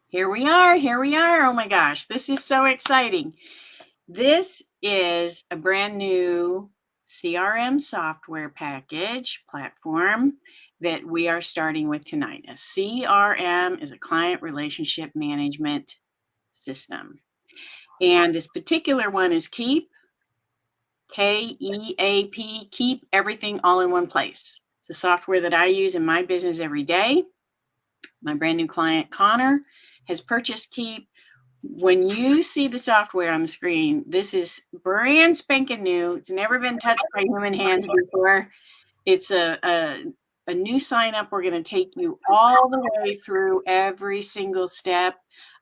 Here we are. Here we are. Oh my gosh, this is so exciting. This is a brand new CRM software package platform that we are starting with tonight. A CRM is a client relationship management system. And this particular one is Keep, Keap, Keep Everything All in One Place. It's a software that I use in my business every day. My brand new client, Connor, has purchased Keep. When you see the software on the screen, this is brand spanking new. It's never been touched by human hands before. It's a new sign up. We're going to take you all the way through every single step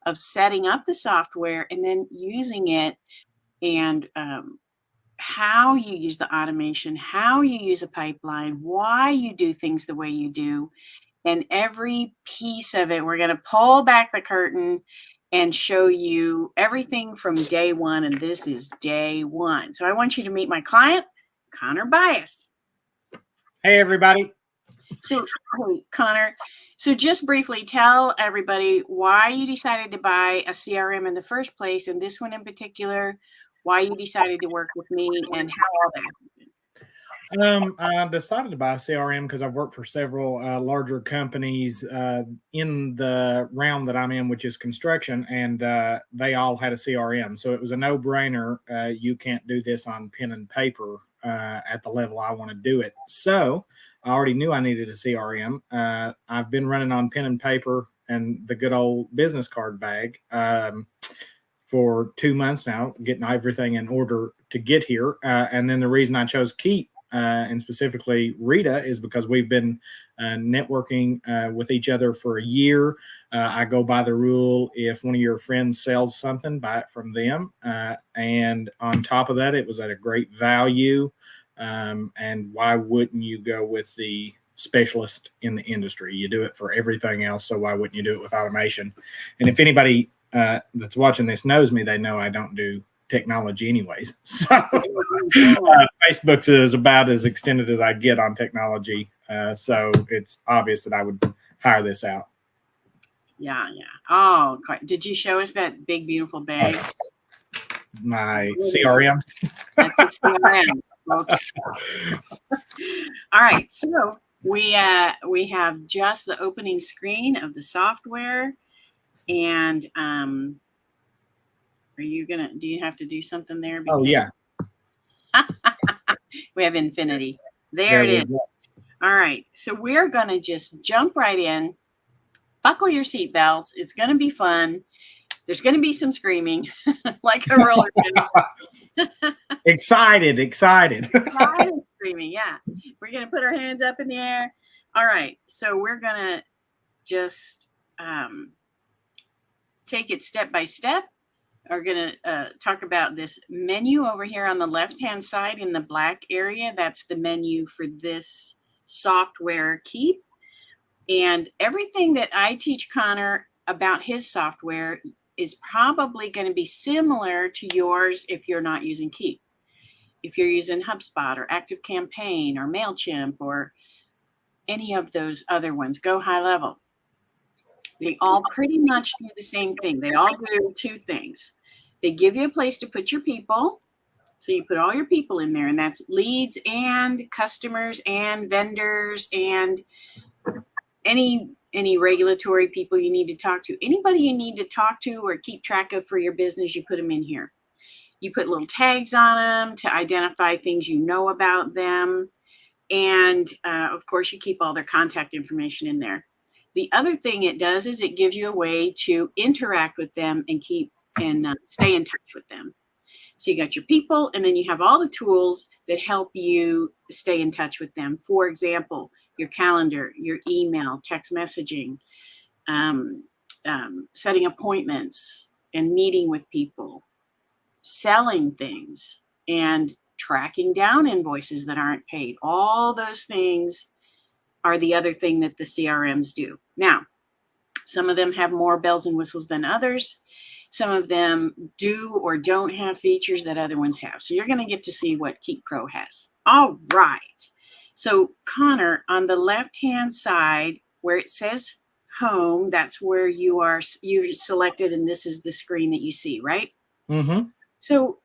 of setting up the software and then using it, and how you use the automation, how you use a pipeline, why you do things the way you do. And every piece of it, we're going to pull back the curtain and show you everything from day one. And this is day one. So I want you to meet my client, Connor Bias. Hey, everybody. So, hey, Connor, so just briefly tell everybody why you decided to buy a CRM in the first place, and this one in particular, why you decided to work with me, and how all that happened. I decided to buy a CRM because I've worked for several larger companies in the realm that I'm in, which is construction, and they all had a CRM. So it was a no-brainer. You can't do this on pen and paper at the level I want to do it. So I already knew I needed a CRM. I've been running on pen and paper and the good old business card bag for 2 months now, getting everything in order to get here. And then the reason I chose Keep, and specifically Rita, is because we've been networking with each other for a year. I go by the rule, if one of your friends sells something, buy it from them. And on top of that, it was at a great value. And why wouldn't you go with the specialist in the industry? You do it for everything else, so why wouldn't you do it with automation? And if anybody that's watching this knows me, they know I don't do technology anyways. So Facebook is about as extended as I get on technology. So it's obvious that I would hire this out. Yeah. Oh, did you show us that big, beautiful bag? My CRM. That's the CRM, folks. All right. So we have just the opening screen of the software. And do you have to do something there? Because, oh, yeah. We have infinity. There it is. All right. So we're going to just jump right in. Buckle your seatbelts. It's going to be fun. There's going to be some screaming like a roller coaster. Excited. Screaming. Yeah. We're going to put our hands up in the air. All right. So we're going to just take it step by step. We're going to talk about this menu over here on the left-hand side in the black area. That's the menu for this software, Keep. And everything that I teach Connor about his software is probably going to be similar to yours if you're not using Keep. If you're using HubSpot or ActiveCampaign or MailChimp or any of those other ones, Go High Level. They all pretty much do the same thing. They all do two things. They give you a place to put your people. So you put all your people in there, and that's leads and customers and vendors and any regulatory people you need to talk to. Anybody you need to talk to or keep track of for your business, you put them in here. You put little tags on them to identify things you know about them. And of course, you keep all their contact information in there. The other thing it does is it gives you a way to interact with them and keep and stay in touch with them. So you got your people, and then you have all the tools that help you stay in touch with them. For example, your calendar, your email, text messaging, setting appointments and meeting with people, selling things, and tracking down invoices that aren't paid. All those things are the other thing that the CRMs do. Now, some of them have more bells and whistles than others. Some of them do or don't have features that other ones have. So you're going to get to see what Keep Pro has. All right. So Connor, on the left-hand side where it says home, that's where you selected, and this is the screen that you see, right? Mm-hmm. So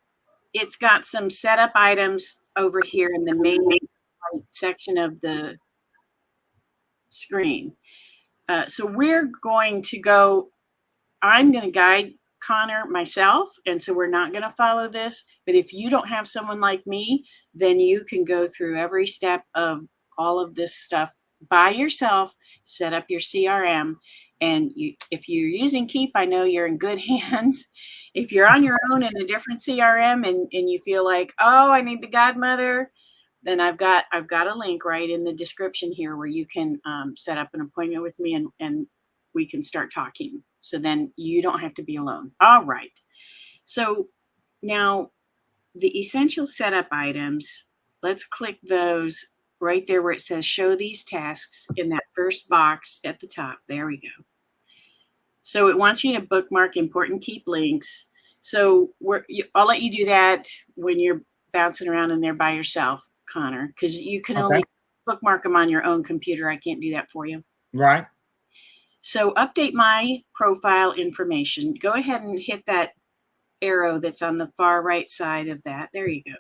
it's got some setup items over here in the main right section of the screen. So we're going to go, I'm going to guide Connor myself, and so we're not going to follow this. But if you don't have someone like me, then you can go through every step of all of this stuff by yourself, set up your CRM. And if you're using Keep, I know you're in good hands. If you're on your own in a different CRM and you feel like, oh, I need the godmother, then I've got a link right in the description here where you can set up an appointment with me and we can start talking. So then you don't have to be alone. All right. So now the essential setup items, let's click those right there where it says show these tasks in that first box at the top. There we go. So it wants you to bookmark important Keep links. So I'll let you do that when you're bouncing around in there by yourself, Connor, because you can only bookmark them on your own computer. I can't do that for you. Right. So update my profile information. Go ahead and hit that arrow that's on the far right side of that. There you go.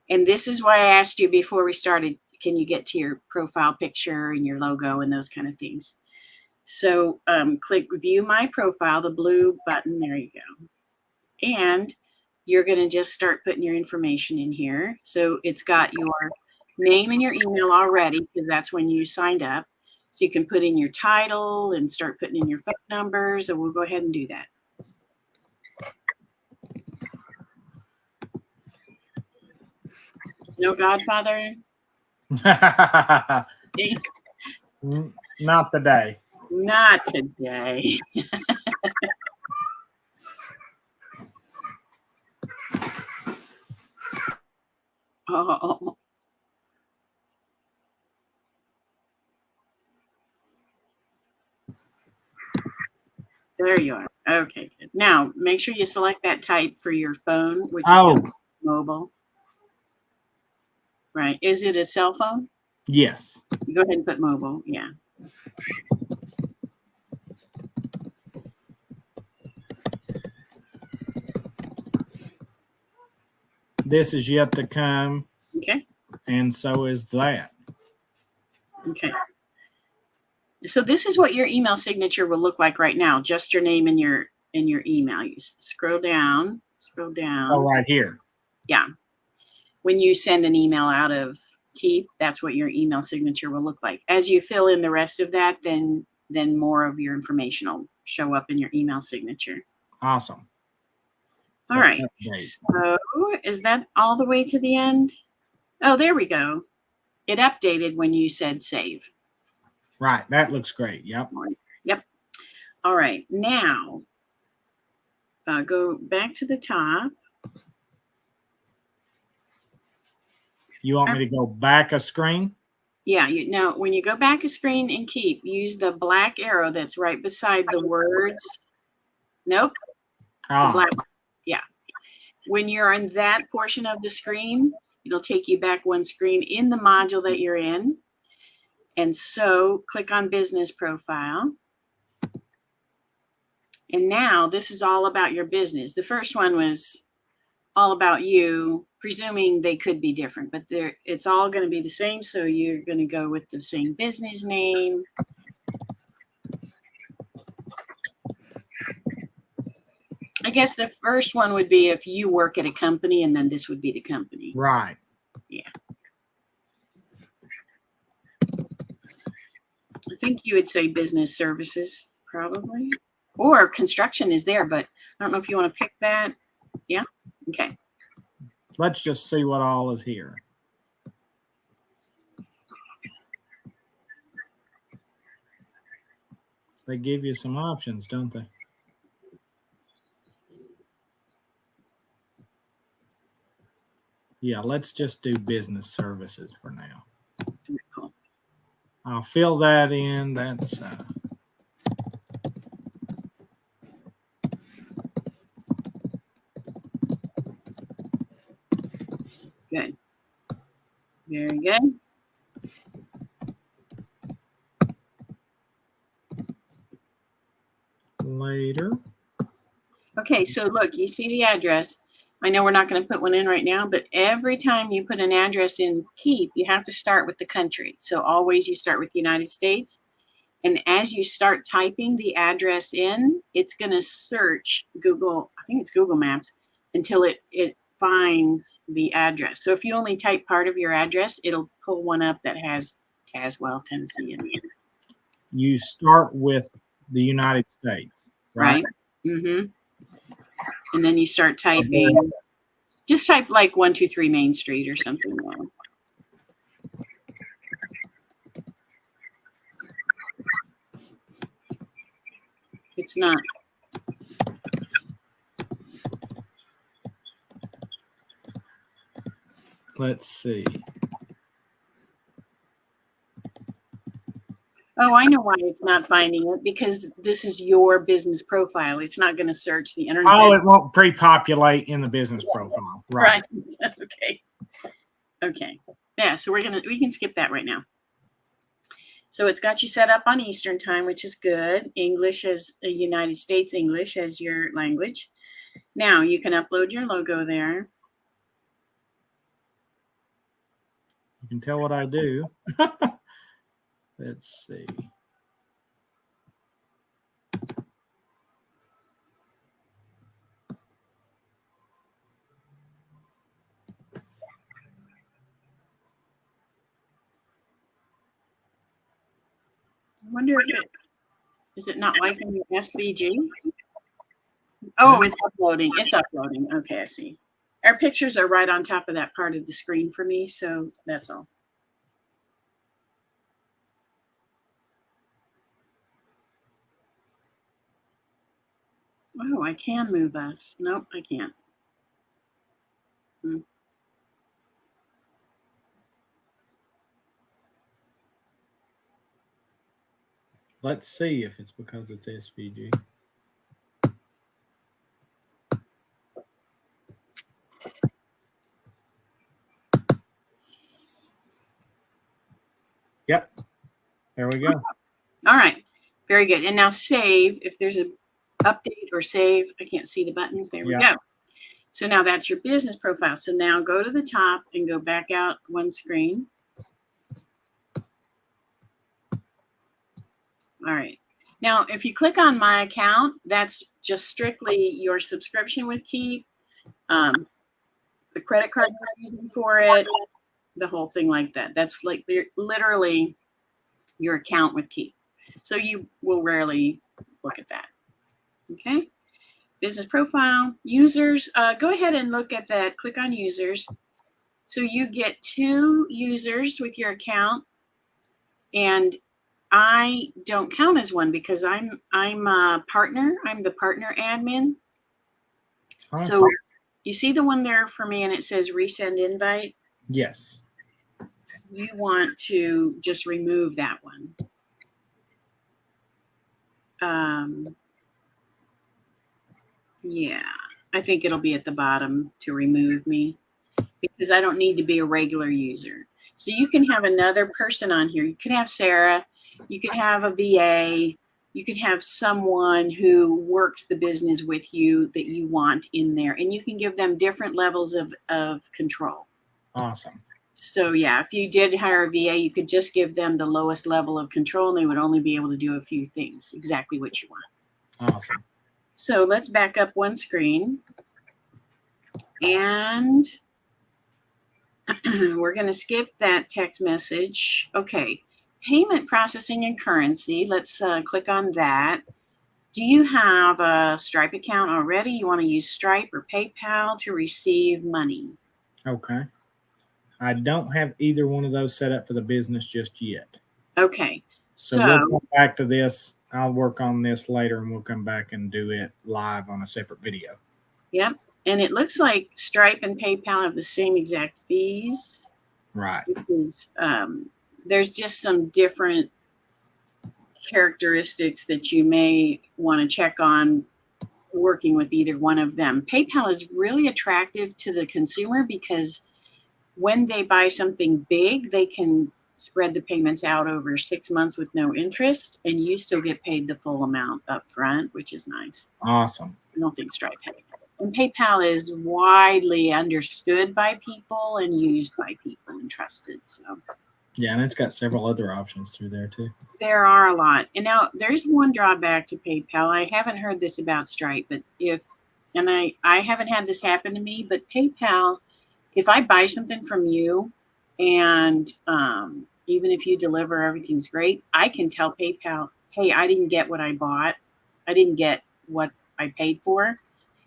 And this is why I asked you before we started, can you get to your profile picture and your logo and those kind of things? So click view my profile, the blue button. There you go. And you're going to just start putting your information in here. So it's got your name and your email already because that's when you signed up. So you can put in your title and start putting in your phone numbers. So we'll go ahead and do that. No Godfather? Not today. Not today. Oh. There you are. Okay, good. Now, make sure you select that type for your phone, which is mobile. Right. Is it a cell phone? Yes. Go ahead and put mobile. Yeah. This is yet to come. Okay. And so is that. Okay. So this is what your email signature will look like right now. Just your name and your email. You scroll down. Oh, right here. Yeah. When you send an email out of Keep, that's what your email signature will look like. As you fill in the rest of that, then more of your information will show up in your email signature. Awesome. All right. So is that all the way to the end? Oh, there we go. It updated when you said save. Right. That looks great. Yep. Yep. All right. Now, go back to the top. You want me to go back a screen? Yeah. Now, when you go back a screen and Keep, use the black arrow that's right beside the words. Nope. The black. Yeah. When you're in that portion of the screen, it'll take you back one screen in the module that you're in. And so click on business profile. And now this is all about your business. The first one was all about you, presuming they could be different, but it's all going to be the same. So you're going to go with the same business name. I guess the first one would be if you work at a company, and then this would be the company. Right. Yeah. I think you would say business services, probably. Or construction is there, but I don't know if you want to pick that. Yeah? Okay. Let's just see what all is here. They give you some options, don't they? Yeah, let's just do business services for now. Cool. I'll fill that in. That's good. Very good. later. Okay, so look, you see the address. I know we're not going to put one in right now, but every time you put an address in Keep, you have to start with the country. So always you start with the United States. And as you start typing the address in, it's going to search Google, I think it's Google Maps, until it finds the address. So if you only type part of your address, it'll pull one up that has Tazewell, Tennessee in it. You start with the United States, right? Mm-hmm. And then you start typing. Just type like 123 Main Street or something. It's not. Let's see. Oh, I know why it's not finding it, because this is your business profile. It's not going to search the internet. Oh, it won't pre-populate in the business profile. Right. Okay. Okay. Yeah, so we can skip that right now. So it's got you set up on Eastern time, which is good. English as United States English as your language. Now you can upload your logo there. You can tell what I do. Let's see. I wonder if is it not liking your SVG? Oh, it's uploading. It's uploading. Okay, I see. Our pictures are right on top of that part of the screen for me, so that's all. Oh, I can move us. Nope, I can't. Let's see if it's because it's SVG. Yep. There we go. All right. Very good. And now save. If there's an update or save, I can't see the buttons. There we go. So now that's your business profile. So now go to the top and go back out one screen. All right. Now, if you click on my account, that's just strictly your subscription with Keep, the credit card you're using for it, the whole thing like that. That's like literally your account with Keep. So you will rarely look at that. Okay. Business profile, users. Go ahead and look at that. Click on users. So you get 2 users with your account, and I don't count as one because I'm a partner. I'm the partner admin. Awesome. So you see the one there for me, and it says resend invite. Yes. You want to just remove that one. Yeah, I think it'll be at the bottom to remove me, because I don't need to be a regular user. So you can have another person on here. You can have Sarah. You could have a VA. You could have someone who works the business with you that you want in there. And you can give them different levels of control. Awesome. So yeah, if you did hire a VA, you could just give them the lowest level of control, and they would only be able to do a few things, exactly what you want. Awesome. So let's back up one screen. And we're going to skip that text message. Okay. Payment processing and currency. Let's click on that. Do you have a Stripe account already? You want to use Stripe or PayPal to receive money? Okay. I don't have either one of those set up for the business just yet. Okay. So we'll come back to this. I'll work on this later, and we'll come back and do it live on a separate video. Yep. And it looks like Stripe and PayPal have the same exact fees. Right. Because there's just some different characteristics that you may want to check on working with either one of them. PayPal is really attractive to the consumer because when they buy something big, they can spread the payments out over 6 months with no interest, and you still get paid the full amount up front, which is nice. Awesome. I don't think Stripe has that. And PayPal is widely understood by people and used by people and trusted. So yeah, and it's got several other options through there too. There are a lot. And now there's one drawback to PayPal. I haven't heard this about Stripe, but I haven't had this happen to me, but PayPal, if I buy something from you and even if you deliver, everything's great, I can tell PayPal, hey, I didn't get what I bought. I didn't get what I paid for.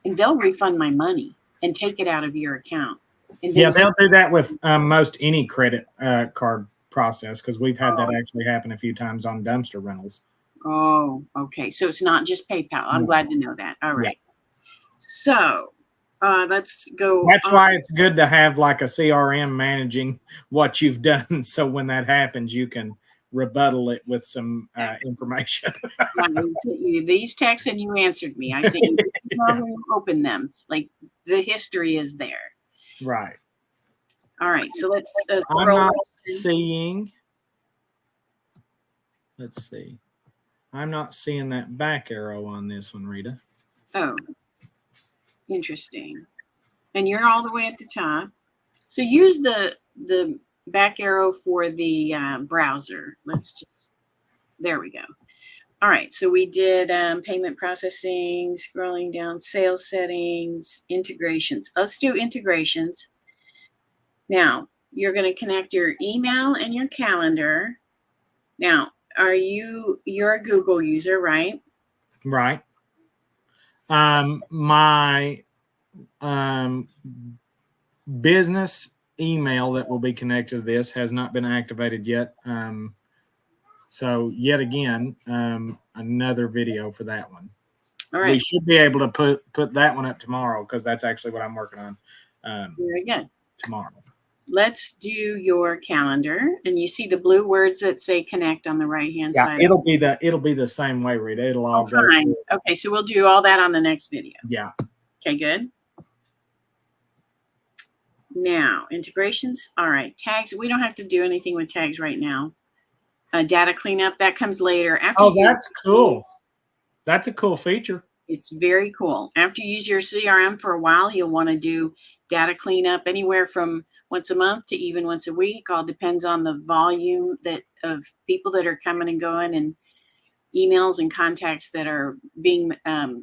And they'll refund my money and take it out of your account. And yeah, they'll do that with most any credit card process, because we've had that actually happen a few times on dumpster rentals. Oh, okay. So it's not just PayPal. I'm glad to know that. All right. Yeah. So let's go. That's why it's good to have like a CRM managing what you've done. So when that happens, you can rebuttal it with some information. I sent you these texts and you answered me. I sent you open them. Like the history is there. Right. All right. So let's I'm not seeing. Let's see. I'm not seeing that back arrow on this one, Rita. Oh, interesting. And you're all the way at the top. So use the back arrow for the browser. There we go. All right. So we did payment processing, scrolling down, sales settings, integrations. Let's do integrations. Now, you're going to connect your email and your calendar. Now, you're a Google user, right? Right. My business email that will be connected to this has not been activated yet. So yet again, another video for that one. All right. We should be able to put that one up tomorrow, because that's actually what I'm working on. Very good. Tomorrow. Let's do your calendar, and you see the blue words that say connect on the right-hand side. It'll be the same way, Rita. It'll all go. Fine. Okay, so we'll do all that on the next video. Yeah. Okay, good. Now, integrations. All right, tags. We don't have to do anything with tags right now. Data cleanup, that comes later. That's cool. That's a cool feature. It's very cool. After you use your CRM for a while, you'll want to do data cleanup anywhere from once a month to even once a week. All depends on the volume of people that are coming and going, and emails and contacts that are being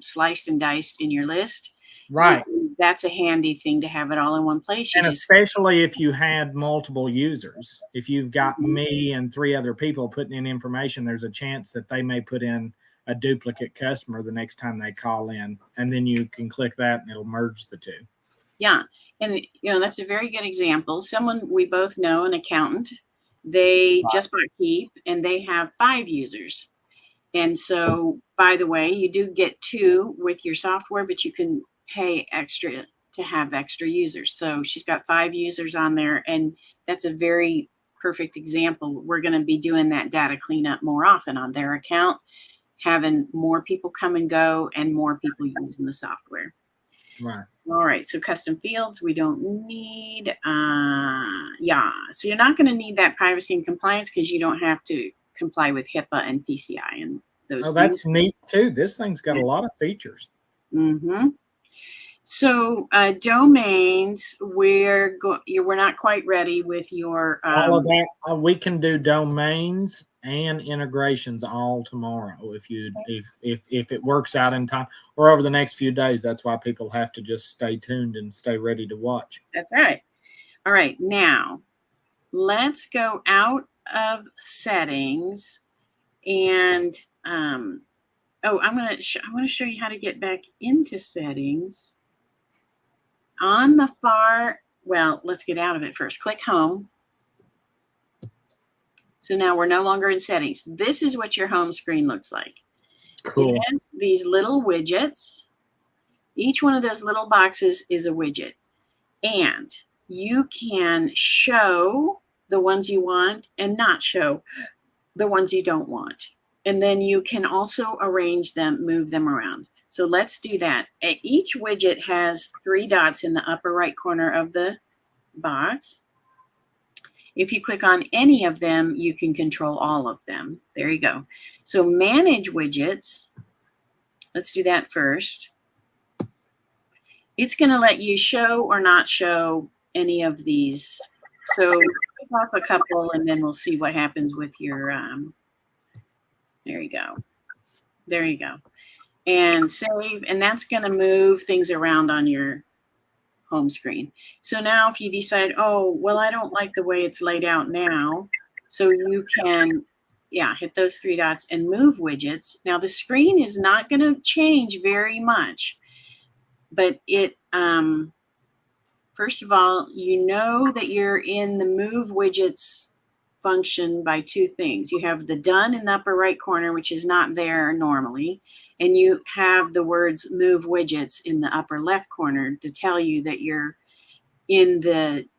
sliced and diced in your list. Right. That's a handy thing to have it all in one place. And especially if you had multiple users. If you've got me and 3 other people putting in information, there's a chance that they may put in a duplicate customer the next time they call in, and then you can click that and it'll merge the two. Yeah. And that's a very good example. Someone we both know, an accountant, they just bought Keep and they have 5 users. And so, by the way, you do get 2 with your software, but you can pay extra to have extra users. So she's got 5 users on there, and that's a very perfect example. We're going to be doing that data cleanup more often on their account, having more people come and go and more people using the software. Right. All right. So custom fields we don't need. Yeah. So you're not going to need that privacy and compliance, because you don't have to comply with HIPAA and PCI and those things. That's neat too. This thing's got a lot of features. Mm-hmm. So domains, we're not quite ready with your all of that. We can do domains and integrations all tomorrow if it works out in time, or over the next few days. That's why people have to just stay tuned and stay ready to watch. That's right. All right, now let's go out of settings, and I want to show you how to get back into settings. On the let's get out of it first. Click home. So now we're no longer in settings. This is what your home screen looks like. Cool. It has these little widgets. Each one of those little boxes is a widget. And you can show the ones you want and not show the ones you don't want. And then you can also arrange them, move them around. So let's do that. Each widget has 3 dots in the upper right corner of the box. If you click on any of them, you can control all of them. There you go. So manage widgets. Let's do that first. It's going to let you show or not show any of these. So click off a couple and then we'll see what happens with your, there you go. There you go. And save, and that's going to move things around on your home screen. So now if you decide, oh, well, I don't like the way it's laid out now, so you can, yeah, hit those three dots and move widgets. Now the screen is not going to change very much, but it, first of all, you know that you're in the move widgets function by two things. You have the done in the upper right corner, which is not there normally, and you have the words move widgets in the upper left corner to tell you that you're in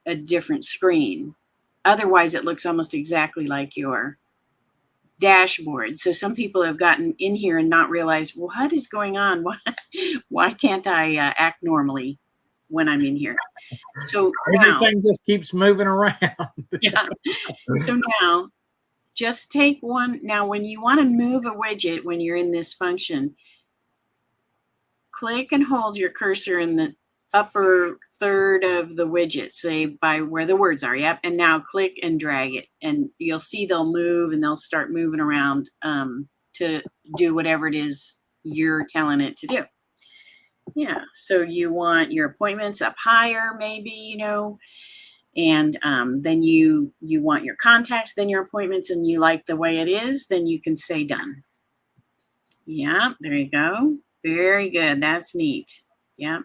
a different screen. Otherwise, it looks almost exactly like your dashboard. So some people have gotten in here and not realized, well, what is going on? Why can't I act normally when I'm in here? So Everything just keeps moving around. yeah. So now just take one. Now, when you want to move a widget, when you're in this function, click and hold your cursor in the upper third of the widget, say by where the words are. Yep. And now click and drag it, and you'll see they'll move and they'll start moving around to do whatever it is you're telling it to do. Yeah. So you want your appointments up higher, maybe, you know, and then you want your contacts, then your appointments, and you like the way it is, then you can say done. Yeah, there you go. Very good. That's neat. Yeah.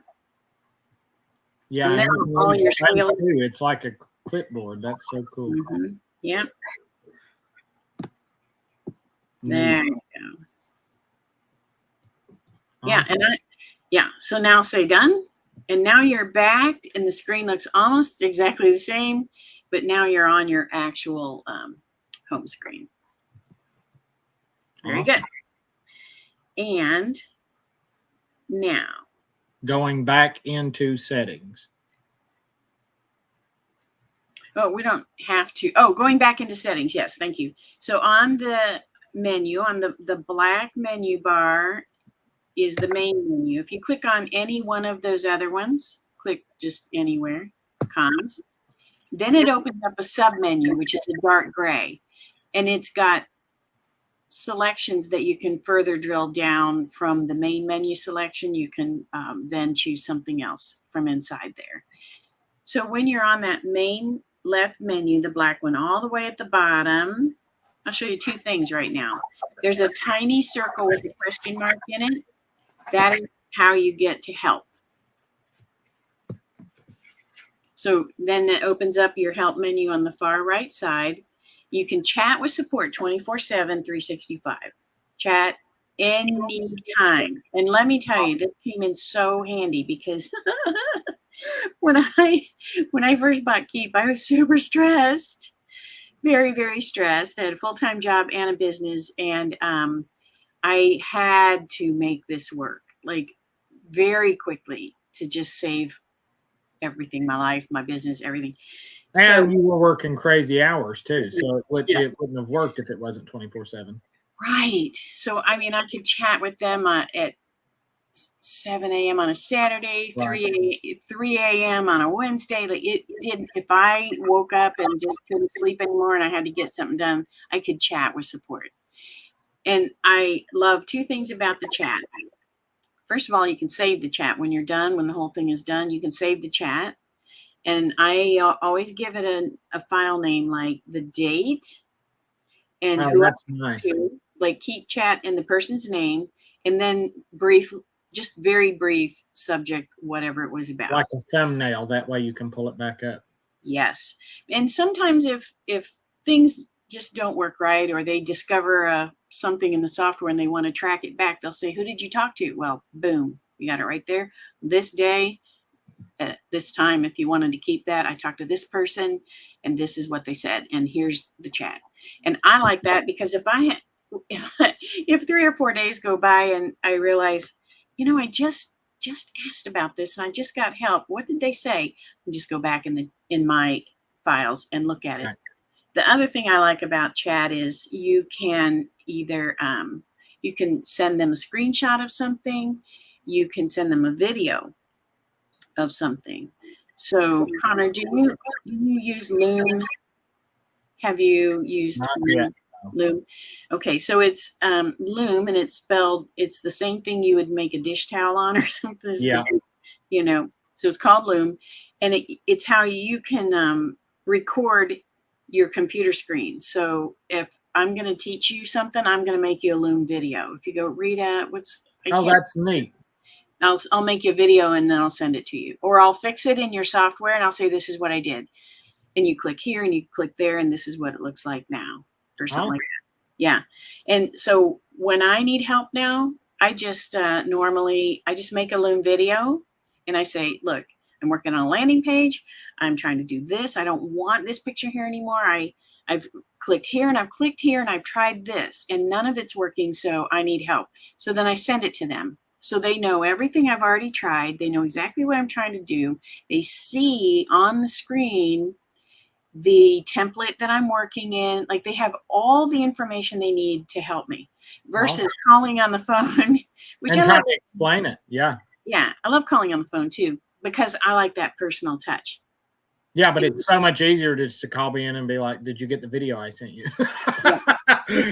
Yeah, And then and all your sales. too. It's like a clipboard. That's so cool. Mm-hmm. Yeah. There you go. Yeah, Awesome. and yeah. So now say done, and now you're back, and the screen looks almost exactly the same, but now you're on your actual home screen. Very good. And now going back into settings. Oh, we don't have to. Oh, going back into settings. Yes, thank you. So on the menu, on the black menu bar is the main menu. If you click on any one of those other ones, click just anywhere, comms, then it opens up a sub menu, which is a dark gray. And it's got selections that you can further drill down from the main menu selection. You can then choose something else from inside there. So when you're on that main left menu, the black one, all the way at the bottom, I'll show you two things right now. There's a tiny circle with a question mark in it. That is how you get to help. So then it opens up your help menu on the far right side. You can chat with support 24/7, 365. Chat anytime. And let me tell you, this came in so handy because when I first bought Keep, I was super stressed, very, very stressed. I had a full-time job and a business, and I had to make this work like very quickly to just save everything, my life, my business, everything. And So you were working crazy hours too, so it wouldn't have worked if it wasn't 24/7. Right. So I mean, I could chat with them at 7 a.m. on a Saturday, Right. 3 a.m. on a Wednesday. Like it didn't, if I woke up and just couldn't sleep anymore and I had to get something done, I could chat with support. And I love two things about the chat. First of all, you can save the chat when you're done, when the whole thing is done, you can save the chat. And I always give it a file name like the date and who That's nice. to, like keep chat and the person's name, and then brief, just very brief subject, whatever it was about. Like a thumbnail, that way you can pull it back up. Yes. And sometimes if things just don't work right, or they discover something in the software and they want to track it back, they'll say, who did you talk to? Well, boom, you got it right there. This day, at this time, if you wanted to keep that, I talked to this person and this is what they said. And here's the chat. And I like that because if 3 or 4 days go by and I realize, you know, I just asked about this and I just got help. What did they say? And just go back in my files and look at it. Okay. The other thing I like about chat is you can either you can send them a screenshot of something, you can send them a video of something. So Connor, do you use Loom? Have you used Not Loom? yet. No. Loom? Okay, so it's Loom, and it's spelled, it's the same thing you would make a dish towel on or something. Yeah. You know, so it's called Loom, and it's how you can record your computer screen. So if I'm going to teach you something, I'm going to make you a Loom video. If you go, Rita, Oh, that's neat. I'll make you a video and then I'll send it to you, or I'll fix it in your software and I'll say, this is what I did. And you click here and you click there, and this is what it looks like now, or something like that. Yeah. And so when I need help now, I just normally, I just make a Loom video and I say, look, I'm working on a landing page. I'm trying to do this. I don't want this picture here anymore. I've clicked here and I've clicked here and I've tried this and none of it's working. So I need help. So then I send it to them. So they know everything I've already tried. They know exactly what I'm trying to do. They see on the screen the template that I'm working in. Like, they have all the information they need to help me versus calling on the phone, which and I trying love. to explain it. Yeah. Yeah, I love calling on the phone too, because I like that personal touch. Yeah, but it's so much easier just to call me in and be like, did you get the video I sent you?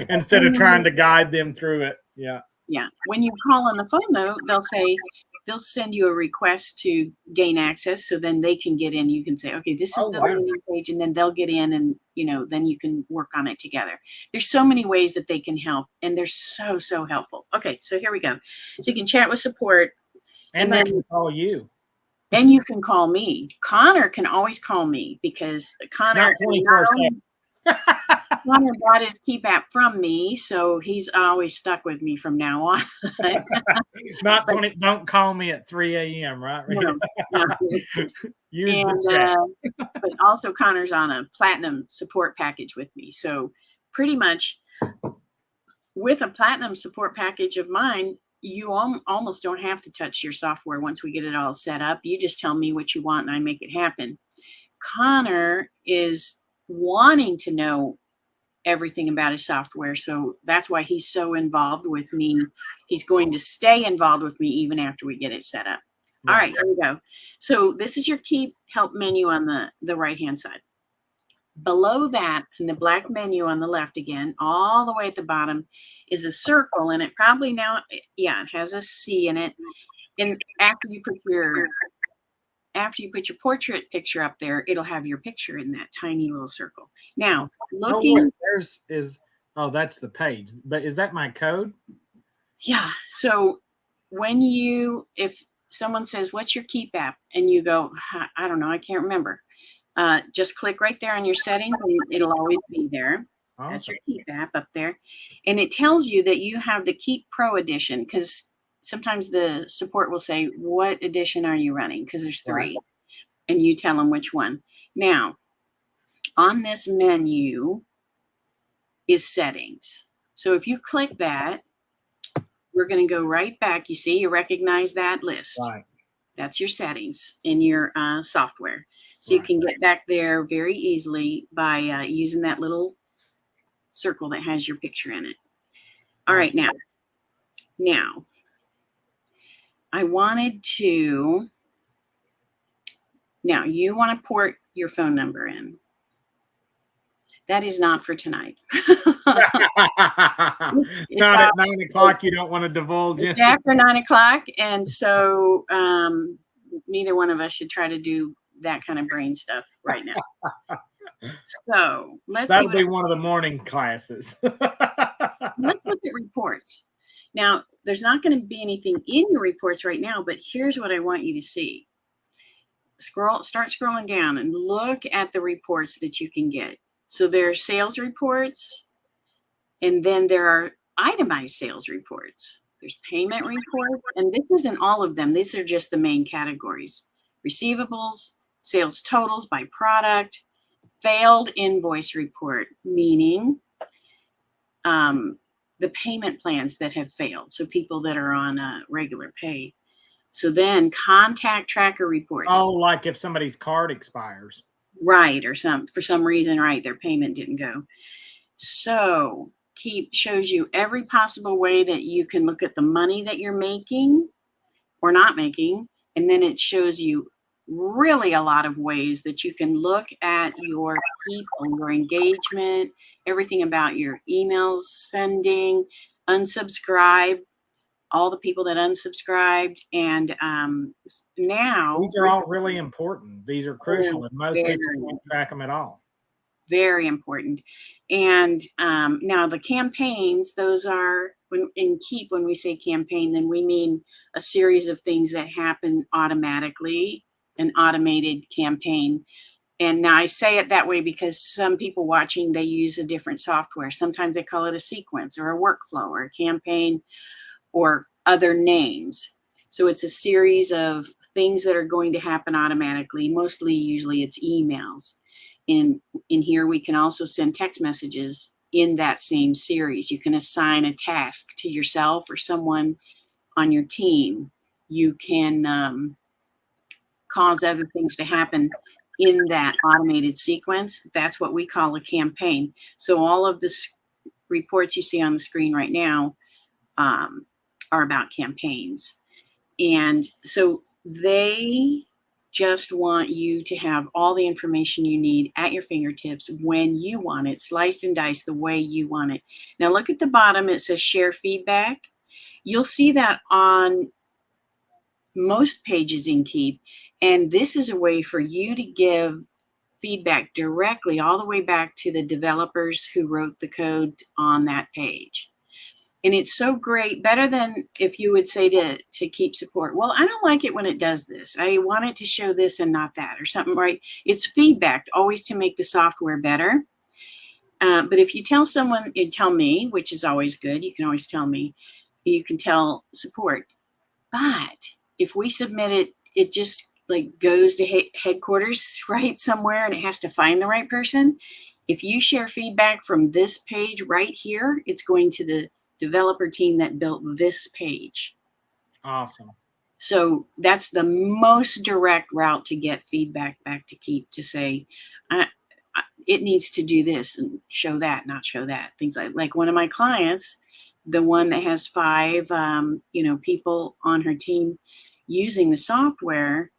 Instead of trying to guide them through it. Yeah. Yeah. When you call on the phone, though, they'll send you a request to gain access. So then they can get in. You can say, okay, this is the landing page, and then they'll get in and, then you can work on it together. There's so many ways that they can help, and they're so, so helpful. Okay. So here we go. So you can chat with support. And they can call you. And you can call me. Connor can always call me, because Connor, Connor bought his Keep app from me, so he's always stuck with me from now on. Don't call me at 3 a.m., right? No. Use the chat. But also Connor's on a platinum support package with me. So pretty much with a platinum support package of mine, you almost don't have to touch your software once we get it all set up. You just tell me what you want and I make it happen. Connor is wanting to know everything about his software, so that's why he's so involved with me. He's going to stay involved with me even after we get it set up. All right, here we go. So this is your Keep help menu on the right hand side. Below that, in the black menu on the left again, all the way at the bottom, is a circle, and it probably now, yeah, it has a C in it. And after you put your portrait picture up there, it'll have your picture in that tiny little circle. Now, looking, that's the page. But is that my code? Yeah. So if someone says, what's your Keep app? And you go, I don't know, I can't remember. Just click right there on your settings and it'll always be there. Awesome. That's your Keep app up there. And it tells you that you have the Keep Pro edition, because sometimes the support will say, what edition are you running? Because there's 3. Right. And you tell them which one. Now, on this menu is settings. So if you click that, we're going to go right back. You see, you recognize that list. Right. That's your settings in your software. So you can get back there very easily by using that little circle that has your picture in it. All right, now I wanted to, now you want to port your phone number in. That is not for tonight. It's not at 9 o'clock. You don't want to divulge it. It's after 9 o'clock. And so neither one of us should try to do that kind of brain stuff right now. So that'll be one of the morning classes. Let's look at reports. Now, there's not going to be anything in your reports right now, but here's what I want you to see. Start scrolling down and look at the reports that you can get. So there are sales reports, and then there are itemized sales reports. There's payment reports, and this isn't all of them. These are just the main categories. Receivables, sales totals by product, failed invoice report, meaning the payment plans that have failed. So people that are on regular pay. So then contact tracker reports. Oh, like if somebody's card expires. right, or for some reason, right, their payment didn't go. So Keep shows you every possible way that you can look at the money that you're making or not making. And then it shows you really a lot of ways that you can look at your people, your engagement, everything about your emails sending, unsubscribe, all the people that unsubscribed. And now, These are all really important. These are crucial, and most very, people can't track them at all. very important. And now the campaigns, those are in Keep, when we say campaign, then we mean a series of things that happen automatically, an automated campaign. And now I say it that way because some people watching, they use a different software. Sometimes they call it a sequence or a workflow or a campaign or other names. So it's a series of things that are going to happen automatically. Mostly, usually it's emails. In here, we can also send text messages in that same series. You can assign a task to yourself or someone on your team. You can cause other things to happen in that automated sequence. That's what we call a campaign. So all of the reports you see on the screen right now are about campaigns. And so they just want you to have all the information you need at your fingertips when you want it, sliced and diced the way you want it. Now look at the bottom, it says share feedback. You'll see that on most pages in Keep. And this is a way for you to give feedback directly all the way back to the developers who wrote the code on that page. And it's so great, better than if you would say to Keep support, well, I don't like it when it does this. I want it to show this and not that, or something, right? It's feedback always to make the software better. But if you tell someone, you tell me, which is always good, you can always tell me, you can tell support. But if we submit it, it just like goes to headquarters, right, somewhere, and it has to find the right person. If you share feedback from this page right here, it's going to the developer team that built this page. Awesome. So that's the most direct route to get feedback back to Keep, to say, it needs to do this and show that, not show that. Things like one of my clients, the one that has 5, people on her team using the software,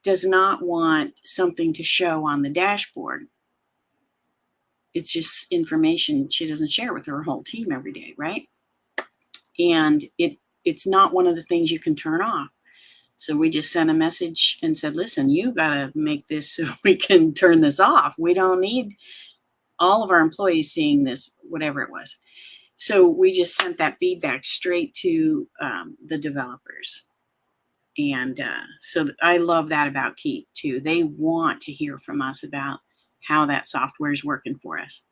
does not want something to show on the dashboard. It's just information she doesn't share with her whole team every day, right? And it's not one of the things you can turn off. So we just sent a message and said, listen, you got to make this so we can turn this off. We don't need all of our employees seeing this, whatever it was. So we just sent that feedback straight to the developers. And so I love that about Keep too. They want to hear from us about how that software is working for us.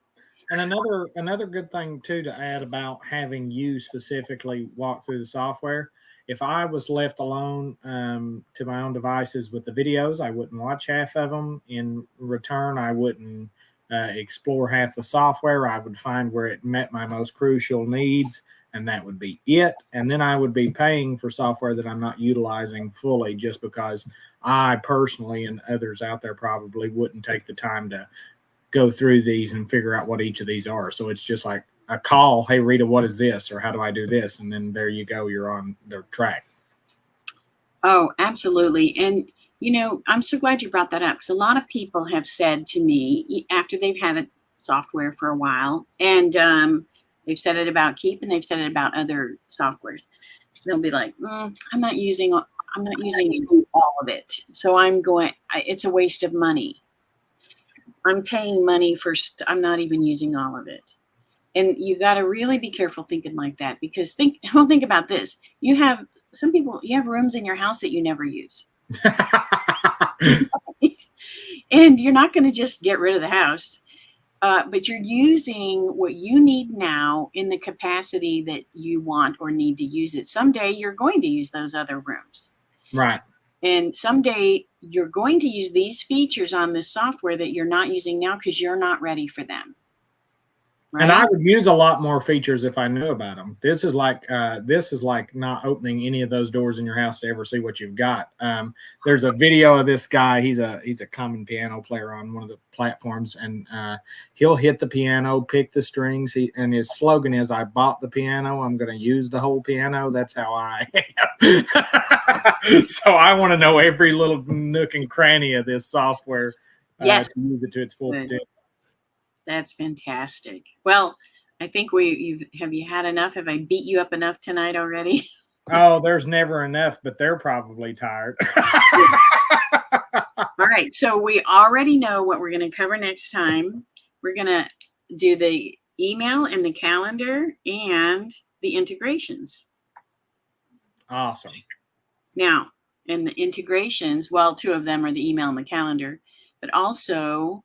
And another good thing too to add about having you specifically walk through the software. If I was left alone to my own devices with the videos, I wouldn't watch half of them. In return, I wouldn't explore half the software. I would find where it met my most crucial needs, and that would be it. And then I would be paying for software that I'm not utilizing fully just because I personally, and others out there probably, wouldn't take the time to go through these and figure out what each of these are. So it's just like a call, hey, Rita, what is this? Or how do I do this? And then there you go, you're on the track. Oh, absolutely. And, I'm so glad you brought that up, because a lot of people have said to me after they've had the software for a while, and they've said it about Keep and they've said it about other softwares. They'll be like, I'm not using all of it. So it's a waste of money. I'm paying money for I'm not even using all of it. And you got to really be careful thinking like that, because think about this. You have rooms in your house that you never use. Right? And you're not going to just get rid of the house, but you're using what you need now in the capacity that you want or need to use it. Someday you're going to use those other rooms. Right. And someday you're going to use these features on this software that you're not using now because you're not ready for them. right? And I would use a lot more features if I knew about them. This is like not opening any of those doors in your house to ever see what you've got. There's a video of this guy. He's a common piano player on one of the platforms, and he'll hit the piano, pick the strings. And his slogan is, "I bought the piano. I'm going to use the whole piano." That's how I am. So I want to know every little nook and cranny of this software Yes. to use it to its full potential. That's fantastic. Well, I think have you had enough? Have I beat you up enough tonight already? Oh, there's never enough, but they're probably tired. All right. So we already know what we're going to cover next time. We're going to do the email and the calendar and the integrations. Awesome. Now, in the integrations, well, two of them are the email and the calendar, but also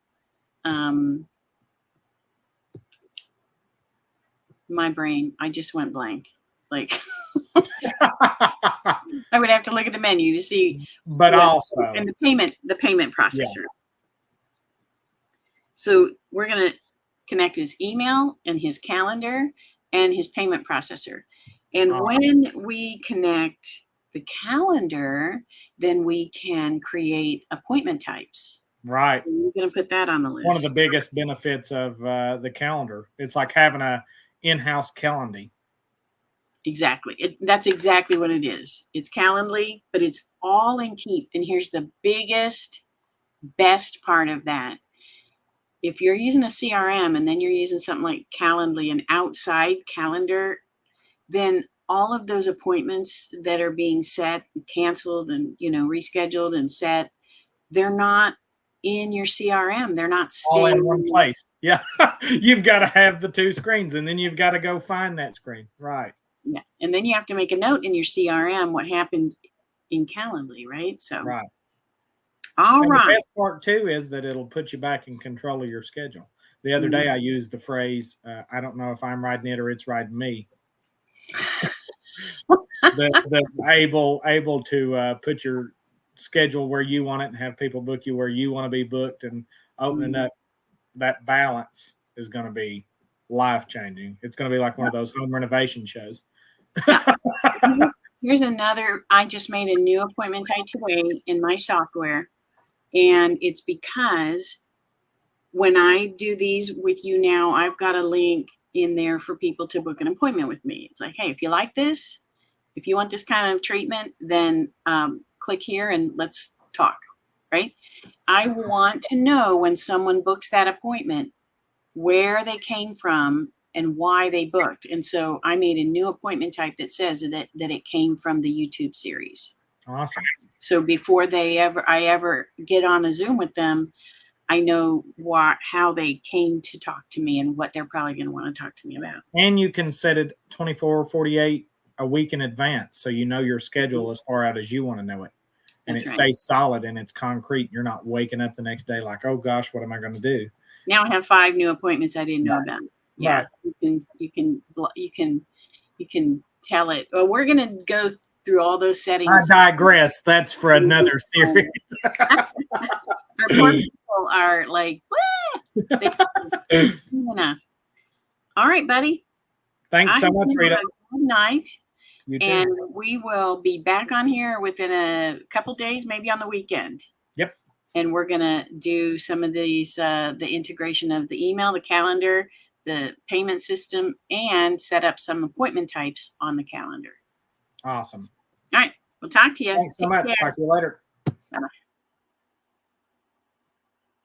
my brain, I just went blank. Like I would have to look at the menu to see. But also, and the payment processor. Yeah. So we're going to connect his email and his calendar and his payment processor. And when we connect the calendar, then we can create appointment types. Right. So we're going to put that on the list. One of the biggest benefits of the calendar. It's like having a in-house calendar. Exactly. That's exactly what it is. It's Calendly, but it's all in Keep. And here's the best part of that. If you're using a CRM and then you're using something like Calendly, an outside calendar, then all of those appointments that are being set, canceled, and rescheduled and set, they're not in your CRM. They're not all in one place. Yeah. You've got to have the two screens, and then you've got to go find that screen. Right. Yeah. And then you have to make a note in your CRM what happened in Calendly, right? So right. All right. The best part too is that it'll put you back in control of your schedule. The other day I used the phrase, I don't know if I'm riding it or it's riding me. able to put your schedule where you want it and have people book you where you want to be booked, and opening up that balance is going to be life-changing. It's going to be like one of those home renovation shows. Here's another. I just made a new appointment type today in my software, and it's because when I do these with you now, I've got a link in there for people to book an appointment with me. It's like, hey, if you like this, if you want this kind of treatment, then click here and let's talk, right? I want to know when someone books that appointment, where they came from and why they booked. And so I made a new appointment type that says that it came from the YouTube series. Awesome. So before I ever get on a Zoom with them, I know how they came to talk to me and what they're probably going to want to talk to me about. And you can set it 24, 48 a week in advance, so you know your schedule as far out as you want to know it. And it stays solid and it's concrete. You're not waking up the next day like, oh gosh, what am I going to do? Now I have 5 new appointments I didn't know about. Yeah, right. You can tell it. Well, we're going to go through all those settings. I digress. That's for another series. Our poor people are like, enough. All right, buddy. Thanks so much, Rita. Good night. You too. And we will be back on here within a couple days, maybe on the weekend. Yep. And we're going to do some of these, the integration of the email, the calendar, the payment system, and set up some appointment types on the calendar. Awesome. All right. We'll talk to you. Thanks so much. Talk to you later.